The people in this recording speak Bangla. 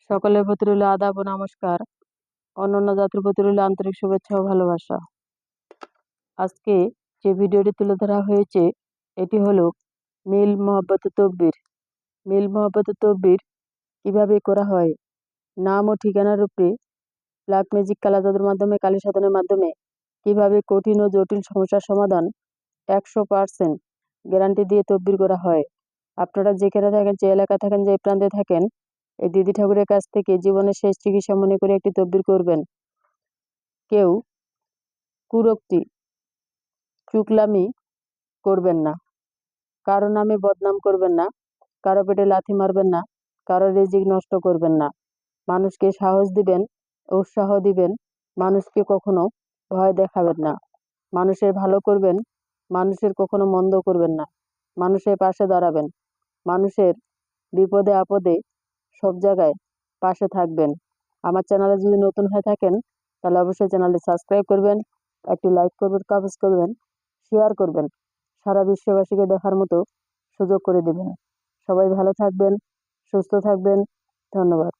সকলের প্রতি রইল আদাব ও নমস্কার। অন্যান্য জাতির প্রতি রইল আন্তরিক শুভেচ্ছা ও ভালোবাসা। আজকে যে ভিডিওটি তুলে ধরা হয়েছে এটি হলো মিল মোহাব্বত তকবীর। মিল মোহাব্বত তকবীর কিভাবে করা হয়, নাম ও ঠিকানার উপরে ব্ল্যাক ম্যাজিক কালা জাদুর মাধ্যমে, কালী সাধনের মাধ্যমে কিভাবে কঠিন ও জটিল সমস্যার সমাধান 100% গ্যারান্টি দিয়ে তকবীর করা হয়। আপনারা যেখানে থাকেন, যে এলাকা থাকেন, যে প্রান্তে থাকেন, এই দিদি ঠাকুরের কাছ থেকে জীবনের শেষ চিকিৎসা মনে করে একটি তকবীর করবেন। কেউ কুরক্তি চুকলামি করবেন না, কারো নামে বদনাম করবেন না, কারো পেটে লাথি মারবেন না, কারো রিজিক নষ্ট করবেন না। মানুষকে সাহস দিবেন, উৎসাহ দিবেন, মানুষকে কখনো ভয় দেখাবেন না। মানুষের ভালো করবেন, মানুষের কখনো মন্দ করবেন না। মানুষের পাশে দাঁড়াবেন, মানুষের বিপদে আপদে সব জায়গায় পাশে থাকবেন। আমার চ্যানেলে যদি নতুন হয়ে থাকেন তাহলে অবশ্যই চ্যানেলটি সাবস্ক্রাইব করবেন, একটি লাইক করবেন, কমেন্ট করবেন, শেয়ার করবেন, সারা বিশ্ববাসীকে দেখার মতো সুযোগ করে দেবেন। সবাই ভালো থাকবেন, সুস্থ থাকবেন। ধন্যবাদ।